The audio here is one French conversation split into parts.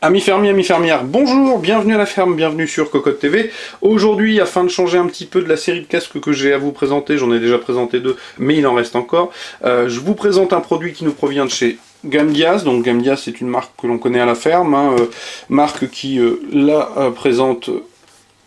Amis fermiers, amis fermières, bonjour, bienvenue à la ferme, bienvenue sur Cocotte TV. Aujourd'hui, afin de changer un petit peu de la série de casques que j'ai à vous présenter, j'en ai déjà présenté deux, mais il en reste encore, je vous présente un produit qui nous provient de chez Gamdias. Donc Gamdias, c'est une marque que l'on connaît à la ferme, marque qui, présente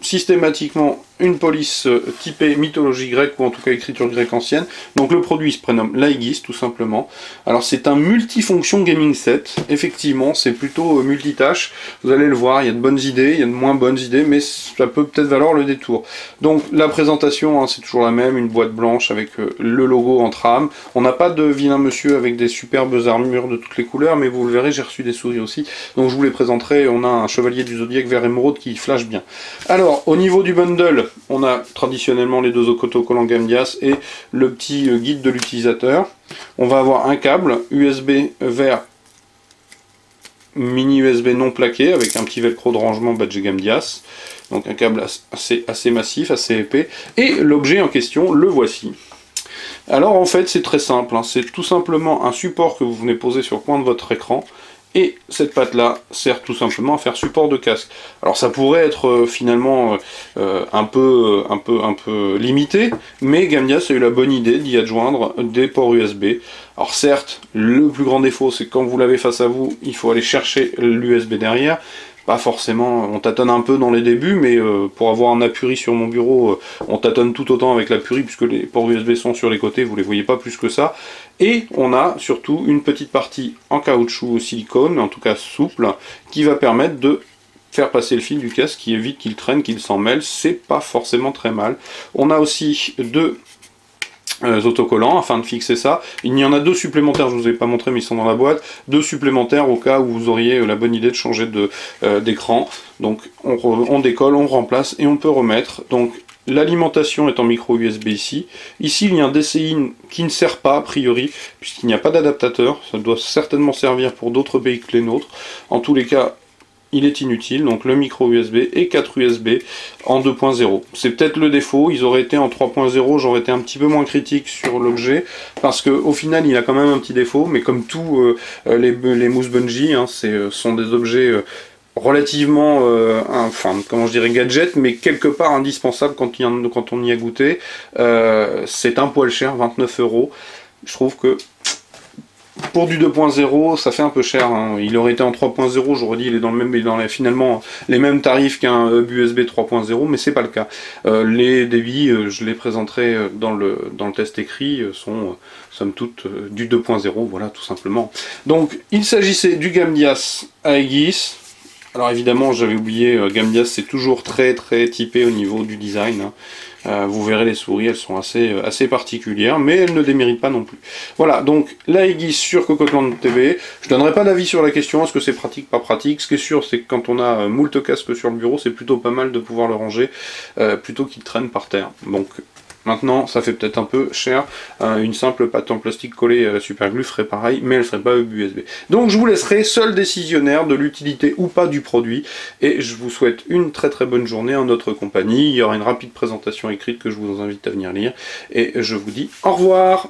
systématiquement une police typée mythologie grecque, ou en tout cas écriture grecque ancienne. Donc le produit se prénomme l'Aegis, tout simplement. Alors c'est un multifonction gaming set, effectivement c'est plutôt multitâche, vous allez le voir, il y a de bonnes idées, il y a de moins bonnes idées, mais ça peut peut-être valoir le détour. Donc la présentation, c'est toujours la même, une boîte blanche avec le logo en trame. On n'a pas de vilain monsieur avec des superbes armures de toutes les couleurs, mais vous le verrez, j'ai reçu des souris aussi, donc je vous les présenterai. On a un chevalier du zodiaque vert émeraude qui flash bien. Alors au niveau du bundle, on a traditionnellement les deux autocollants Gamdias et le petit guide de l'utilisateur. On va avoir un câble USB vers mini USB non plaqué avec un petit velcro de rangement badge Gamdias. Donc un câble assez massif, assez épais. Et l'objet en question, le voici. Alors en fait c'est très simple, c'est tout simplement un support que vous venez poser sur le coin de votre écran. Et cette patte là sert tout simplement à faire support de casque. Alors ça pourrait être finalement un peu limité, mais Gamdias a eu la bonne idée d'y adjoindre des ports USB. Alors certes, le plus grand défaut c'est que quand vous l'avez face à vous, il faut aller chercher l'USB derrière. Pas forcément, on tâtonne un peu dans les débuts, mais pour avoir un Apuri sur mon bureau, on tâtonne tout autant avec l'Apuri, puisque les ports USB sont sur les côtés, vous les voyez pas plus que ça. Et on a surtout une petite partie en caoutchouc silicone, en tout cas souple, qui va permettre de faire passer le fil du casque, qui évite qu'il traîne, qu'il s'en mêle. C'est pas forcément très mal. On a aussi deux autocollants afin de fixer ça. Il y en a deux supplémentaires, je ne vous ai pas montré mais ils sont dans la boîte, deux supplémentaires au cas où vous auriez la bonne idée de changer d'écran. Donc on décolle, on remplace et on peut remettre. Donc l'alimentation est en micro USB ici. Ici il y a un DCI qui ne sert pas a priori puisqu'il n'y a pas d'adaptateur. Ça doit certainement servir pour d'autres pays que les nôtres. En tous les cas il est inutile, donc le micro USB et 4 USB en 2.0. C'est peut-être le défaut, ils auraient été en 3.0, j'aurais été un petit peu moins critique sur l'objet, parce qu'au final il a quand même un petit défaut, mais comme tous les mousses Bungie, sont des objets relativement, comment je dirais, gadget, mais quelque part indispensable quand on y a goûté. C'est un poil cher, 29 €. Je trouve que pour du 2.0, ça fait un peu cher. Il aurait été en 3.0, j'aurais dit il est dans le même, finalement les mêmes tarifs qu'un hub USB 3.0, mais c'est pas le cas. Les débits, je les présenterai dans le test écrit, sont somme toute du 2.0, voilà tout simplement. Donc il s'agissait du Gamdias Aegis. Alors évidemment j'avais oublié, Gamdias c'est toujours très typé au niveau du design. Vous verrez les souris, elles sont assez particulières, mais elles ne déméritent pas non plus. Voilà, donc l'Aegis sur Cocotte TV. Je donnerai pas d'avis sur la question, est-ce que c'est pratique, pas pratique. Ce qui est sûr, c'est que quand on a moult casques sur le bureau, c'est plutôt pas mal de pouvoir le ranger, plutôt qu'il traîne par terre. Donc maintenant, ça fait peut-être un peu cher. Une simple pâte en plastique collée à la superglue ferait pareil, mais elle serait pas USB. Donc je vous laisserai seul décisionnaire de l'utilité ou pas du produit. Et je vous souhaite une très bonne journée en notre compagnie. Il y aura une rapide présentation écrite que je vous invite à venir lire. Et je vous dis au revoir!